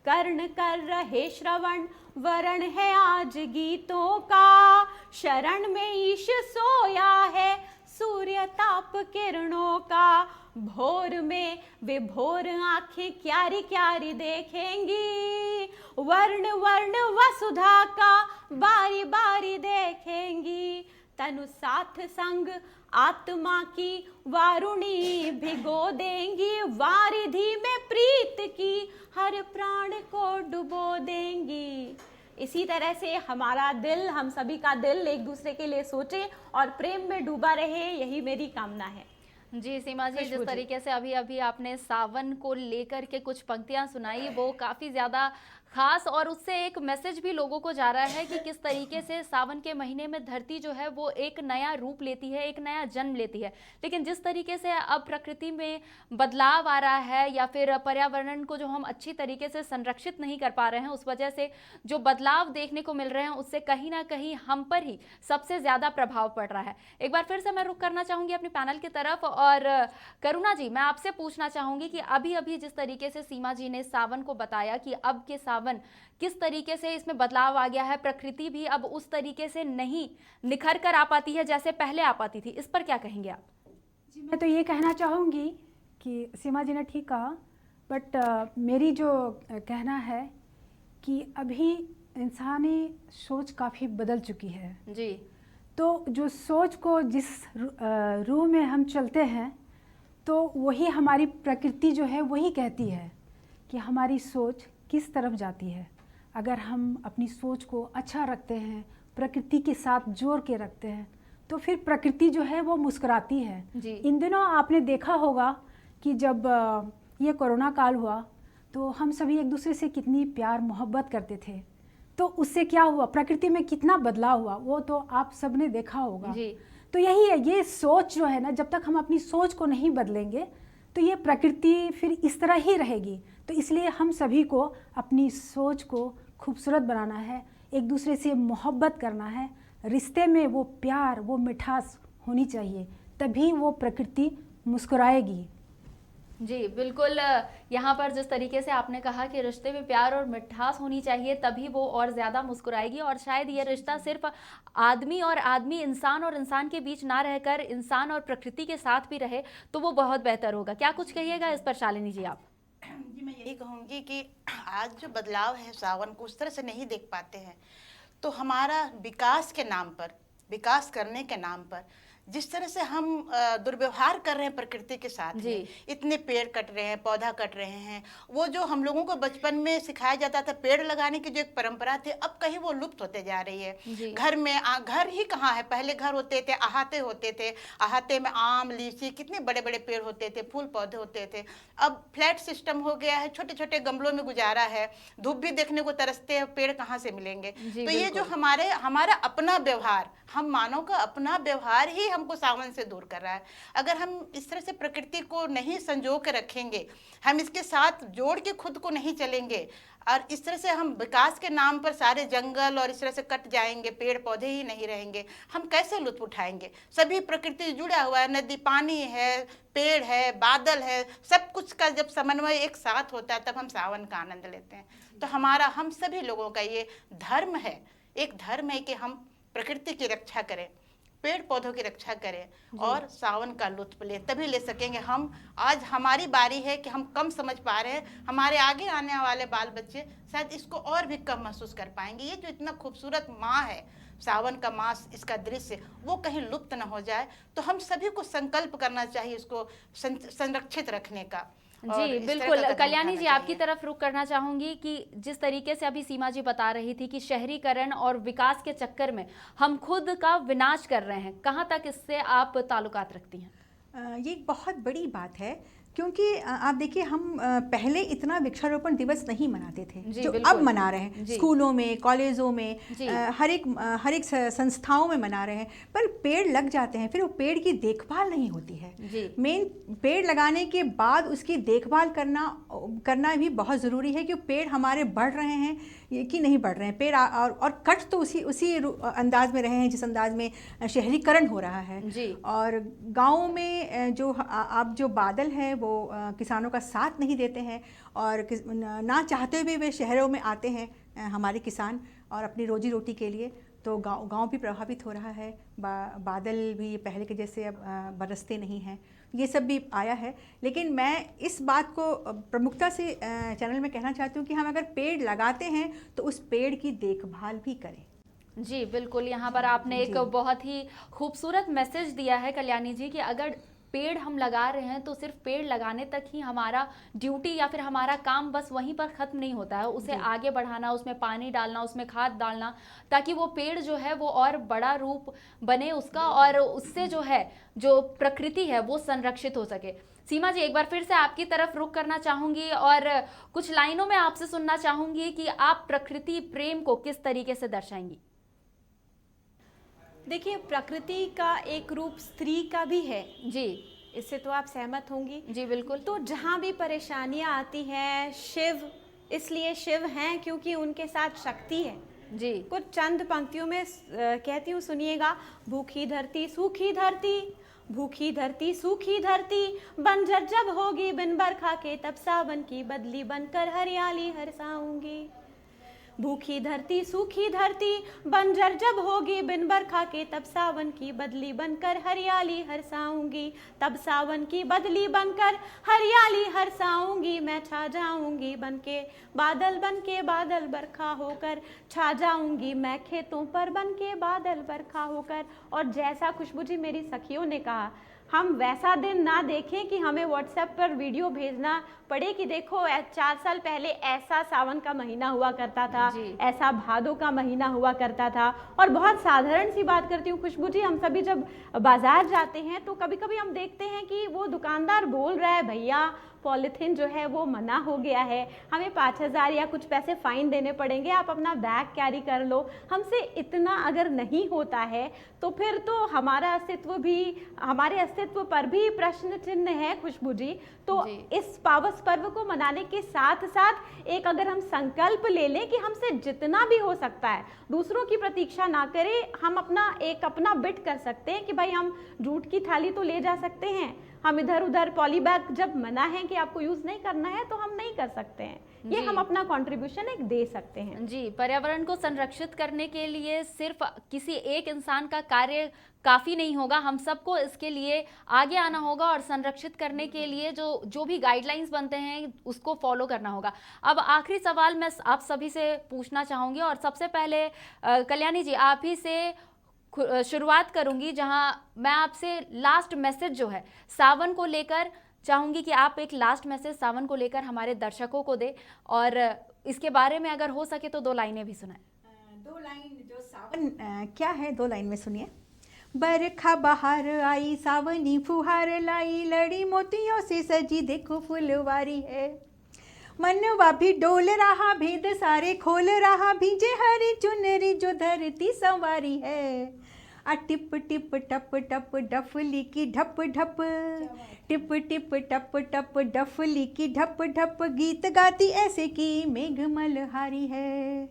कर्ण कर रहे श्रवण, वरण है आज गीतों का, शरण में ईश सोया है सूर्य ताप किरणों का, भोर में विभोर आंखें क्यारी क्यारी देखेंगी, वर्ण वर्ण वसुधा का बारी बारी देखेंगी, तनु साथ संग आत्मा की वारुणी भिगो देंगी, वारिधि में प्रीत की हर प्राण को डुबो देंगी। इसी तरह से हमारा दिल, हम सभी का दिल एक दूसरे के लिए सोचे और प्रेम में डूबा रहे, यही मेरी कामना है। जी सीमा जी, जिस तरीके से अभी अभी आपने सावन को लेकर के कुछ पंक्तियां सुनाई, वो काफ़ी ज़्यादा खास और उससे एक मैसेज भी लोगों को जा रहा है कि किस तरीके से सावन के महीने में धरती जो है वो एक नया रूप लेती है, एक नया जन्म लेती है। लेकिन जिस तरीके से अब प्रकृति में बदलाव आ रहा है या फिर पर्यावरण को जो हम अच्छी तरीके से संरक्षित नहीं कर पा रहे हैं, उस वजह से जो बदलाव देखने को मिल रहे हैं उससे कहीं ना कहीं हम पर ही सबसे ज़्यादा प्रभाव पड़ रहा है। एक बार फिर से मैं रुख करना चाहूँगी अपने पैनल की तरफ और करुणा जी, मैं आपसे पूछना चाहूँगी कि अभी अभी जिस तरीके से सीमा जी ने सावन को बताया कि अब के सावन किस तरीके से इसमें बदलाव आ गया है, प्रकृति भी अब उस तरीके से नहीं निखर कर आ पाती है जैसे पहले आ पाती थी, इस पर क्या कहेंगे आप? जी, मैं तो ये कहना चाहूँगी कि सीमा जी ने ठीक कहा, बट मेरी जो कहना है कि अभी इंसानी सोच काफ़ी बदल चुकी है जी। तो जो सोच को जिस रूह में हम चलते हैं तो वही हमारी प्रकृति जो है वही कहती है कि हमारी सोच किस तरफ जाती है। अगर हम अपनी सोच को अच्छा रखते हैं, प्रकृति के साथ जोड़ के रखते हैं, तो फिर प्रकृति जो है वो मुस्कुराती है जी। इन दिनों आपने देखा होगा कि जब ये कोरोना काल हुआ तो हम सभी एक दूसरे से कितनी प्यार मोहब्बत करते थे, तो उससे क्या हुआ, प्रकृति में कितना बदलाव हुआ, वो तो आप सब ने देखा होगा जी। तो यही है, ये सोच जो है ना, जब तक हम अपनी सोच को नहीं बदलेंगे तो ये प्रकृति फिर इस तरह ही रहेगी। तो इसलिए हम सभी को अपनी सोच को खूबसूरत बनाना है, एक दूसरे से मोहब्बत करना है, रिश्ते में वो प्यार, वो मिठास होनी चाहिए, तभी वो प्रकृति मुस्कुराएगी। जी बिल्कुल, यहाँ पर जिस तरीके से आपने कहा कि रिश्ते में प्यार और मिठास होनी चाहिए तभी वो और ज़्यादा मुस्कुराएगी, और शायद ये रिश्ता सिर्फ आदमी और आदमी, इंसान और इंसान के बीच ना रहकर इंसान और प्रकृति के साथ भी रहे तो वो बहुत बेहतर होगा। क्या कुछ कहिएगा इस पर शालिनी जी आप? जी, मैं यही कहूँगी कि आज जो बदलाव है सावन को उस तरह से नहीं देख पाते हैं, तो हमारा विकास के नाम पर, विकास करने के नाम पर जिस तरह से हम दुर्व्यवहार कर रहे हैं प्रकृति के साथ में, इतने पेड़ कट रहे हैं, पौधा कट रहे हैं, वो जो हम लोगों को बचपन में सिखाया जाता था पेड़ लगाने की जो एक परंपरा थी, अब कहीं वो लुप्त होते जा रही है। घर में घर ही कहाँ है, पहले घर होते थे, अहाते होते थे, अहाते में आम लीची कितने बड़े बड़े पेड़ होते थे, फूल पौधे होते थे। अब फ्लैट सिस्टम हो गया है, छोटे छोटे गमलों में गुजारा है, धूप भी देखने को तरसते हैं, पेड़ कहाँ से मिलेंगे। तो ये जो हमारा अपना व्यवहार, हम मानव का अपना व्यवहार ही हमको सावन से दूर कर रहा है। अगर हम इस तरह से प्रकृति को नहीं संजो के रखेंगे, हम इसके साथ जोड़ के खुद को नहीं चलेंगे, और इस तरह से हम विकास के नाम पर सारे जंगल और इस तरह से कट जाएंगे, पेड़ पौधे ही नहीं रहेंगे, हम कैसे लुत्फ उठाएंगे? सभी प्रकृति जुड़ा हुआ है, नदी पानी है, पेड़ है, बादल है, सब कुछ का जब समन्वय एक साथ होता है तब हम सावन का आनंद लेते हैं। तो हम सभी लोगों का ये धर्म है, एक धर्म है कि हम प्रकृति की रक्षा करें, पेड़ पौधों की रक्षा करें और सावन का लुत्फ ले, तभी ले सकेंगे हम। आज हमारी बारी है कि हम कम समझ पा रहे हैं, हमारे आगे आने वाले बाल बच्चे शायद इसको और भी कम महसूस कर पाएंगे। ये जो इतना खूबसूरत माह है, सावन का मास, इसका दृश्य वो कहीं लुप्त न हो जाए, तो हम सभी को संकल्प करना चाहिए इसको संरक्षित रखने का। जी बिल्कुल, कल्याणी जी आपकी तरफ रुख करना चाहूंगी कि जिस तरीके से अभी सीमा जी बता रही थी कि शहरीकरण और विकास के चक्कर में हम खुद का विनाश कर रहे हैं, कहाँ तक इससे आप ताल्लुकात रखती हैं? ये एक बहुत बड़ी बात है। क्योंकि आप देखिए हम पहले इतना वृक्षारोपण दिवस नहीं मनाते थे जी, जो बिल्कुल। अब मना रहे हैं। जी। स्कूलों में, कॉलेजों में, जी। हर एक संस्थाओं में मना रहे हैं, पर पेड़ लग जाते हैं, फिर वो पेड़ की देखभाल नहीं होती है। जी। मेन पेड़ लगाने के बाद उसकी देखभाल करना भी बहुत ज़रूरी है कि पेड़ हमारे बढ़ रहे हैं कि नहीं बढ़ रहे हैं। पेड़ और कट तो उसी अंदाज में रहे हैं जिस अंदाज में शहरीकरण हो रहा है। जी। और गाँव में जो अब जो बादल है वो किसानों का साथ नहीं देते हैं, और ना चाहते हुए वे शहरों में आते हैं हमारे किसान और अपनी रोजी रोटी के लिए, तो गांव भी प्रभावित हो रहा है। बादल भी पहले के जैसे अब बरसते नहीं हैं, ये सब भी आया है। लेकिन मैं इस बात को प्रमुखता से चैनल में कहना चाहती हूँ कि हम अगर पेड़ लगाते हैं तो उस पेड़ की देखभाल भी करें। जी बिल्कुल, यहाँ पर आपने एक बहुत ही खूबसूरत मैसेज दिया है कल्याणी जी कि अगर पेड़ हम लगा रहे हैं तो सिर्फ पेड़ लगाने तक ही हमारा ड्यूटी या फिर हमारा काम बस वहीं पर ख़त्म नहीं होता है, उसे आगे बढ़ाना, उसमें पानी डालना, उसमें खाद डालना, ताकि वो पेड़ जो है वो और बड़ा रूप बने उसका, और उससे जो है जो प्रकृति है वो संरक्षित हो सके। सीमा जी, एक बार फिर से आपकी तरफ रुख करना चाहूँगी और कुछ लाइनों में आपसे सुनना चाहूँगी कि आप प्रकृति प्रेम को किस तरीके से दर्शाएंगी। देखिए, प्रकृति का एक रूप स्त्री का भी है जी। इससे तो आप सहमत होंगी। जी बिल्कुल। तो जहाँ भी परेशानियाँ आती हैं, शिव इसलिए शिव हैं क्योंकि उनके साथ शक्ति है। जी। कुछ चंद पंक्तियों में कहती हूँ, सुनिएगा। भूखी धरती सूखी धरती, भूखी धरती सूखी धरती, बंजर जब होगी बिन बरखा के, तब सावन की बदली बनकर हरियाली हरसाऊंगी। भूखी धरती सूखी धरती, बंजर जब होगी बिन बरखा के, तब सावन की बदली बनकर हरियाली हरसाऊंगी। तब सावन की बदली बनकर हरियाली हरसाऊंगी। मैं छा जाऊंगी बनके बादल बरखा होकर, छा जाऊंगी मैं खेतों पर बनके बादल बरखा होकर। और जैसा खुशबू जी मेरी सखियों ने कहा, हम वैसा दिन ना देखें कि हमें व्हाट्सएप पर वीडियो भेजना पड़े कि देखो 4 साल पहले ऐसा सावन का महीना हुआ करता था, ऐसा भादों का महीना हुआ करता था। और बहुत साधारण सी बात करती हूँ खुशबू जी, हम सभी जब बाजार जाते हैं तो कभी कभी हम देखते हैं कि वो दुकानदार बोल रहा है, भैया पॉलीथीन जो है वो मना हो गया है, हमें 5,000 या कुछ पैसे फाइन देने पड़ेंगे, आप अपना बैग कैरी कर लो। हमसे इतना अगर नहीं होता है तो फिर तो हमारा अस्तित्व भी, हमारे अस्तित्व पर भी प्रश्न चिन्ह है खुशबू जी। तो इस पावस पर्व को मनाने के साथ साथ एक अगर हम संकल्प ले लें कि हमसे जितना भी हो सकता है दूसरों की प्रतीक्षा ना करें, हम अपना बिट कर सकते हैं कि भाई हम जूट की थाली तो ले जा सकते हैं, हम इधर उधर पॉली बैग जब मना है कि आपको यूज नहीं करना है तो हम नहीं कर सकते हैं, ये हम अपना कंट्रीब्यूशन एक दे सकते हैं। जी, पर्यावरण को संरक्षित करने के लिए सिर्फ किसी एक इंसान का कार्य काफ़ी नहीं होगा, हम सबको इसके लिए आगे आना होगा और संरक्षित करने के लिए जो भी गाइडलाइंस बनते हैं उसको फॉलो करना होगा। अब आखिरी सवाल मैं आप सभी से पूछना चाहूँगी और सबसे पहले कल्याणी जी आप ही से शुरुआत करूंगी, जहां मैं आपसे लास्ट मैसेज जो है सावन को लेकर चाहूंगी कि आप एक लास्ट मैसेज सावन को लेकर हमारे दर्शकों को दे, और इसके बारे में अगर हो सके तो 2 लाइनें भी सुनाएं। 2 लाइन जो सावन क्या है, 2 लाइन में सुनिए। बरखा बहार आई, सावनी फुहार लाई, लड़ी मोतियों से सजी देखो फुलवारी है। मनवा भी डोल रहा, भेद सारे खोल रहा, भीजे हरी चुनरी जो धरती संवारी है। टिप टिप टप टप डफली की ढप ढप, टिप टिप टप टप डफली की ढप ढप, गीत गाती ऐसे की मेघ मलहारी है।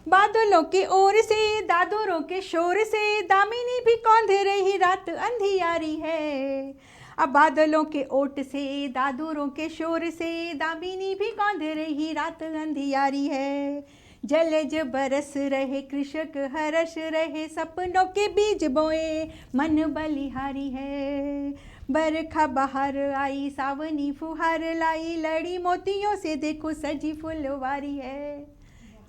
बादलों की ओर से दादुरों के शोर से, दामिनी भी कौंध रही रात अंधियारी है। अब बादलों के ओट से दादुरों के शोर से, दामिनी भी कौंध रही रात अंधियारी है। जलज बरस रहे कृषक हर्ष रहे, सपनों के बीज बोए मन बलिहारी है। बरखा बहार आई, सावनी फुहार लाई, लड़ी मोतियों से देखो सजी फुलवारी है,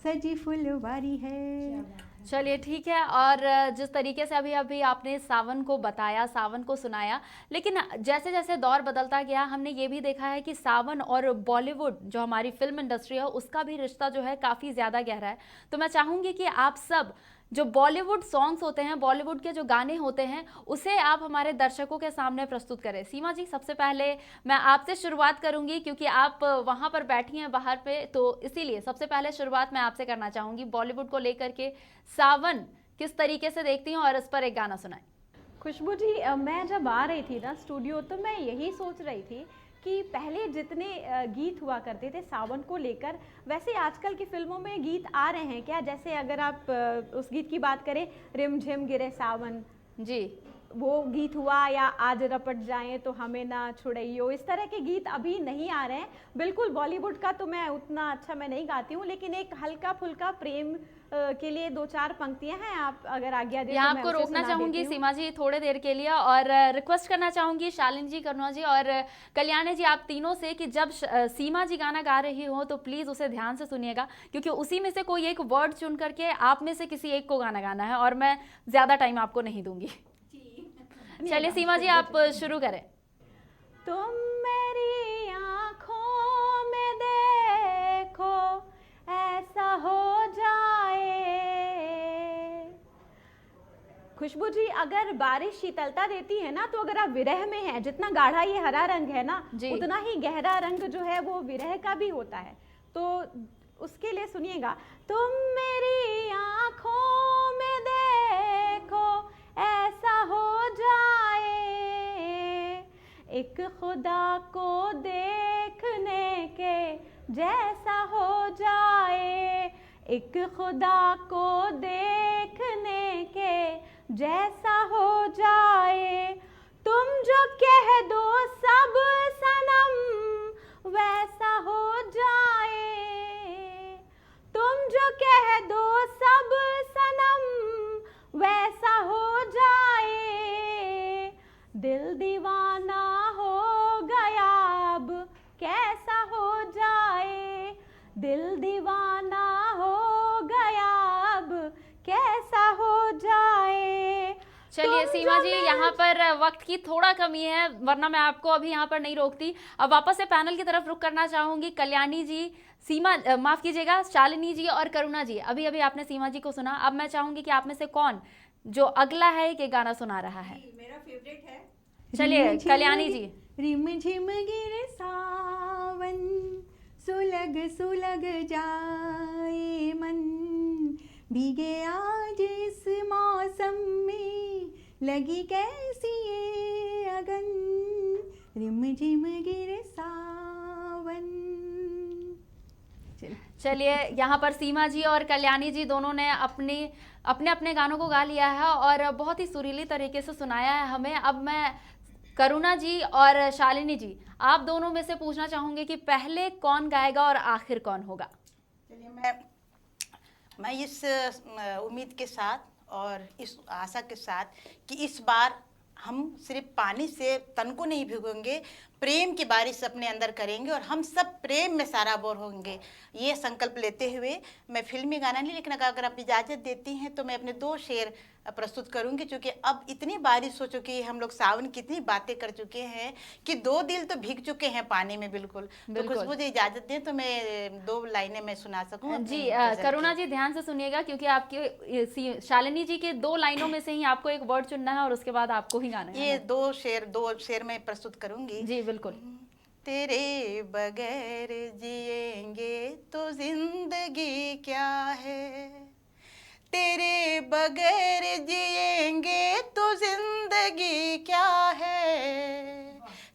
सजी फुलवारी है। चलिए ठीक है, और जिस तरीके से अभी आपने सावन को बताया, सावन को सुनाया, लेकिन जैसे जैसे दौर बदलता गया हमने ये भी देखा है कि सावन और बॉलीवुड जो हमारी फिल्म इंडस्ट्री है उसका भी रिश्ता जो है काफ़ी ज़्यादा गहरा है। तो मैं चाहूँगी कि आप सब जो बॉलीवुड सॉन्ग्स होते हैं, बॉलीवुड के जो गाने होते हैं, उसे आप हमारे दर्शकों के सामने प्रस्तुत करें। सीमा जी, सबसे पहले मैं आपसे शुरुआत करूंगी क्योंकि आप वहां पर बैठी हैं बाहर पे, तो इसीलिए सबसे पहले शुरुआत मैं आपसे करना चाहूंगी। बॉलीवुड को लेकर के सावन किस तरीके से देखती हैं और इस पर एक गाना सुनाएं। खुशबू जी, मैं जब आ रही थी ना स्टूडियो, तो मैं यही सोच रही थी कि पहले जितने गीत हुआ करते थे सावन को लेकर, वैसे आजकल की फिल्मों में गीत आ रहे हैं क्या? जैसे अगर आप उस गीत की बात करें, रिम झिम गिरे सावन जी, वो गीत हुआ, या आज रपट जाएं तो हमें ना छुड़ैयो, इस तरह के गीत अभी नहीं आ रहे हैं। बिल्कुल बॉलीवुड का तो मैं उतना अच्छा मैं नहीं गाती हूँ, लेकिन एक हल्का फुल्का प्रेम के लिए 2-4 पंक्तियां हैं, आप अगर आज्ञा दें तो मैं आपको उसे रोकना सुना चाहूंगी देती हूँ। सीमा जी थोड़े देर के लिए, और रिक्वेस्ट करना चाहूंगी शालिनी जी, करुणा जी और कल्याणी जी, आप तीनों से कि जब सीमा जी गाना गा रही हो तो प्लीज उसे ध्यान से सुनिएगा, क्योंकि उसी में से कोई एक वर्ड चुन करके आप में से किसी एक को गाना गाना है और मैं ज्यादा टाइम आपको नहीं दूंगी। चलिए सीमा जी, आप शुरू करें। तुम मेरी आँखों में देखो ऐसा हो जाए। खुशबू जी, अगर बारिश शीतलता देती है ना, तो अगर आप विरह में हैं, जितना गाढ़ा ये हरा रंग है ना, उतना ही गहरा रंग जो है वो विरह का भी होता है। तो उसके लिए सुनिएगा, तुम मेरी आँखों में देखो ऐसा हो जाए, एक खुदा को देखने के जैसा हो जाए, एक खुदा को देखने के जैसा हो जाए। तुम जो कह दो सब सनम वैसा हो जाए, तुम जो कह दो सब सनम वैसा हो जाए। दिल दीवाना हो गया अब कैसा हो जाए, दिल दीवाना हो गया अब कैसा हो जाए। चलिए सीमा जी, यहाँ पर वक्त की थोड़ा कमी है, वरना मैं आपको अभी यहाँ पर नहीं रोकती। अब वापस से पैनल की तरफ रुख करना चाहूंगी। कल्याणी जी, सीमा माफ कीजिएगा, शालिनी जी और करुणा जी, अभी अभी आपने सीमा जी को सुना। अब मैं चाहूंगी कि आप में से कौन जो अगला है कि गाना सुना रहा है। मेरा फेवरेट है। चलिए कल्याणी जी। रिम झिम गिरे सावन सुलग सुलग जाए मन, भीगे आज इस मौसम में लगी कैसी ये अगन, रिम झिम गिरे सावन। चलिए, यहाँ पर सीमा जी और कल्याणी जी दोनों ने अपने अपने गानों को गा लिया है और बहुत ही सुरीली तरीके से सुनाया है हमें। अब मैं करुणा जी और शालिनी जी, आप दोनों में से पूछना चाहूंगी कि पहले कौन गाएगा और आखिर कौन होगा। चलिए, मैं इस उम्मीद के साथ और इस आशा के साथ कि इस बार हम सिर्फ पानी से तन को नहीं भिगोंगे, प्रेम की बारिश अपने अंदर करेंगे और हम सब प्रेम में साराबोर होंगे, ये संकल्प लेते हुए मैं फिल्मी गाना नहीं, लेकिन अगर आप इजाज़त देती हैं तो मैं अपने 2 शेर प्रस्तुत करूंगी, क्योंकि अब इतनी बारिश हो चुकी है, हम लोग सावन की इतनी बातें कर चुके हैं कि 2 दिल तो भीग चुके हैं पानी में बिल्कुल। तो खुशबू जी इजाज़त दें तो मैं 2 लाइनें मैं सुना सकूं जी। करुणा जी ध्यान से सुनिएगा, क्योंकि आपके शालिनी जी के 2 लाइनों में से ही आपको एक वर्ड चुनना है और उसके बाद आपको ही गाना है। ये 2 शेर मैं प्रस्तुत करूंगी। जी बिल्कुल। तेरे बगैर जिएंगे तो जिंदगी क्या है, तेरे बगैर जिएंगे तो जिंदगी क्या है,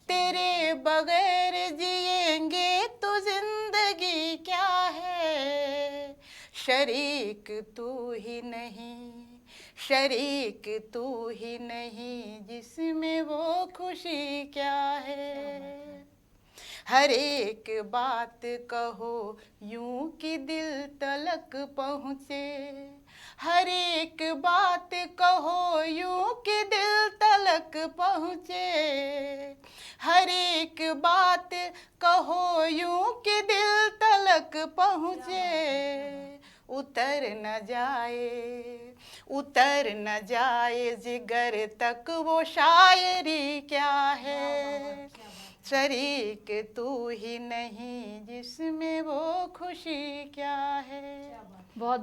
तेरे बगैर जिएंगे तो जिंदगी क्या है। शरीक तू ही नहीं, शरीक तू ही नहीं, जिसमें वो खुशी क्या है। हर एक बात कहो यूं कि दिल तलक पहुँचे, हर एक बात कहो यूं कि दिल तलक पहुँचे, हर एक बात कहो यूं कि दिल तलक पहुँचे। उतर न जाए जिगर तक वो शायरी क्या है, शरीक तू ही नहीं, जिसमें वो खुशी क्या है। बहुत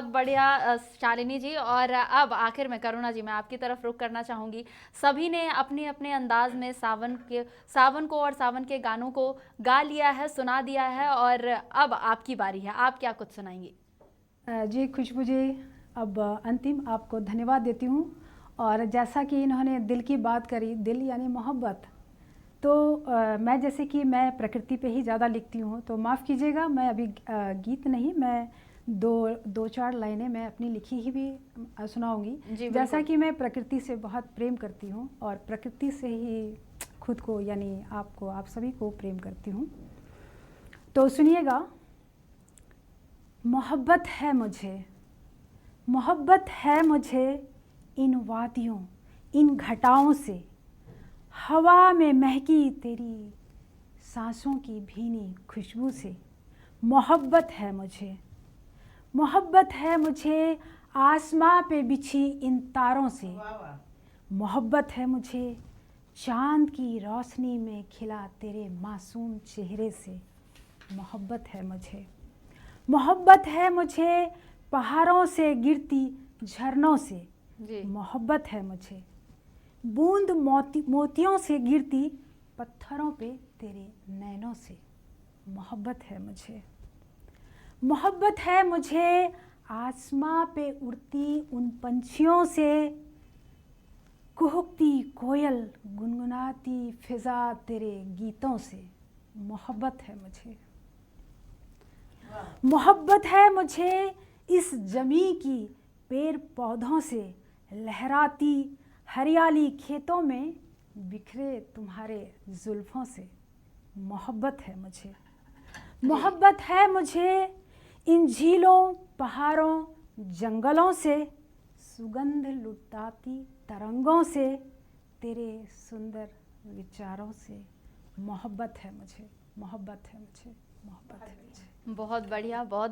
बढ़िया शालिनी जी। और अब आखिर में करुणा जी, मैं आपकी तरफ रुख करना चाहूँगी। सभी ने अपने अपने अंदाज में सावन को और सावन के गानों को गा लिया है, सुना दिया है, और अब आपकी बारी है, आप क्या कुछ सुनाएंगी? जी खुशबू जी, अब अंतिम आपको धन्यवाद देती हूँ। और जैसा कि इन्होंने दिल की बात करी, दिल यानी मोहब्बत, तो मैं जैसे कि मैं प्रकृति पे ही ज़्यादा लिखती हूँ, तो माफ़ कीजिएगा, मैं अभी गीत नहीं, मैं दो चार लाइनें मैं अपनी लिखी ही भी सुनाऊंगी। जैसा कि मैं प्रकृति से बहुत प्रेम करती हूँ और प्रकृति से ही खुद को यानी आपको, आप सभी को प्रेम करती हूँ। तो सुनिएगा। मोहब्बत है मुझे, मोहब्बत है मुझे इन वादियों, इन घटाओं से, हवा में महकी तेरी सांसों की भीनी खुशबू से। मोहब्बत है मुझे, मोहब्बत है मुझे आसमां पे बिछी इन तारों से। मोहब्बत है मुझे चांद की रोशनी में खिला तेरे मासूम चेहरे से। मोहब्बत है मुझे, मोहब्बत है मुझे पहाड़ों से गिरती झरनों से। मोहब्बत है मुझे बूंद मोतियों से गिरती पत्थरों पे तेरे नैनों से। मोहब्बत है मुझे, मोहब्बत है मुझे आसमां पे उड़ती उन पंछियों से, कुहकती कोयल गुनगुनाती फिजा तेरे गीतों से। मोहब्बत है मुझे, मोहब्बत है मुझे इस जमी की पेड़ पौधों से, लहराती हरियाली खेतों में बिखरे तुम्हारे जुल्फों से। मोहब्बत है मुझे, मोहब्बत है मुझे इन झीलों पहाड़ों जंगलों से, सुगंध लुटाती तरंगों से, तेरे सुंदर विचारों से। मोहब्बत है मुझे, मोहब्बत है मुझे, मोहब्बत है मुझे। बहुत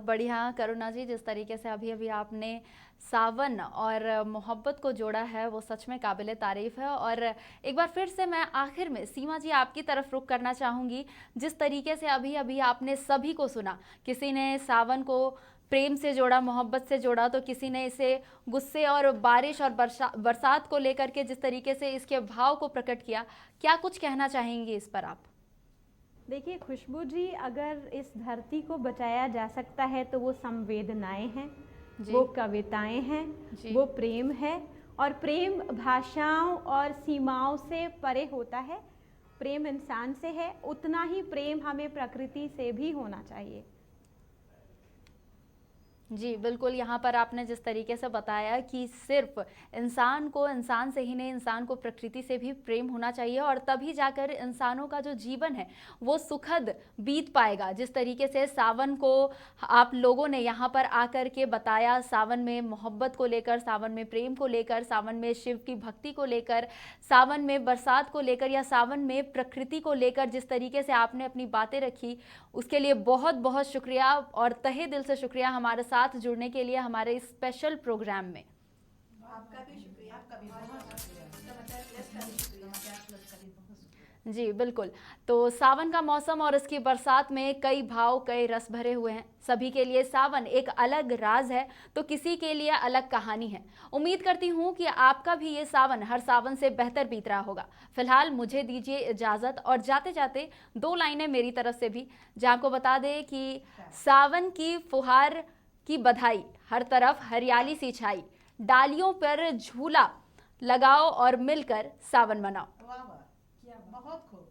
बढ़िया करुणा जी, जिस तरीके से अभी अभी आपने सावन और मोहब्बत को जोड़ा है वो सच में काबिले तारीफ़ है। और एक बार फिर से मैं आखिर में सीमा जी आपकी तरफ रुख करना चाहूँगी। जिस तरीके से अभी अभी आपने सभी को सुना, किसी ने सावन को प्रेम से जोड़ा, मोहब्बत से जोड़ा, तो किसी ने इसे गुस्से और बारिश और बरसात को लेकर के जिस तरीके से इसके भाव को प्रकट किया, क्या कुछ कहना चाहेंगी इस पर आप? देखिए खुशबू जी, अगर इस धरती को बचाया जा सकता है तो वो संवेदनाएं हैं, वो कविताएं हैं, वो प्रेम है। और प्रेम भाषाओं और सीमाओं से परे होता है। प्रेम इंसान से है, उतना ही प्रेम हमें प्रकृति से भी होना चाहिए। जी बिल्कुल, यहाँ पर आपने जिस तरीके से बताया कि सिर्फ इंसान को इंसान से ही नहीं, इंसान को प्रकृति से भी प्रेम होना चाहिए, और तभी जाकर इंसानों का जो जीवन है वो सुखद बीत पाएगा। जिस तरीके से सावन को आप लोगों ने यहाँ पर आकर के बताया, सावन में मोहब्बत को लेकर, सावन में प्रेम को लेकर, सावन में शिव की भक्ति को लेकर, सावन में बरसात को लेकर, या सावन में प्रकृति को लेकर जिस तरीके से आपने अपनी बातें रखी, उसके लिए बहुत बहुत शुक्रिया और तहे दिल से शुक्रिया हमारे साथ जुड़ने के लिए हमारे इस स्पेशल प्रोग्राम में। आपका भी शुक्रिया, आपका भी बहुत शुक्रिया। जी बिल्कुल। तो सावन का मौसम और इसकी बरसात में कई भाव, कई रस भरे हुए हैं। सभी के लिए सावन एक अलग राज है, तो किसी के लिए अलग कहानी है। उम्मीद करती हूँ कि आपका भी ये सावन हर सावन से बेहतर बीत रहा होगा। फिलहाल मुझे दीजिए इजाज़त, और जाते जाते 2 लाइनें मेरी तरफ से भी, जहाँ को बता दें कि सावन की फुहार की बधाई, हर तरफ हरियाली सी छाई, डालियों पर झूला लगाओ और मिलकर सावन मनाओ। वाह वाह, बहुत खूब।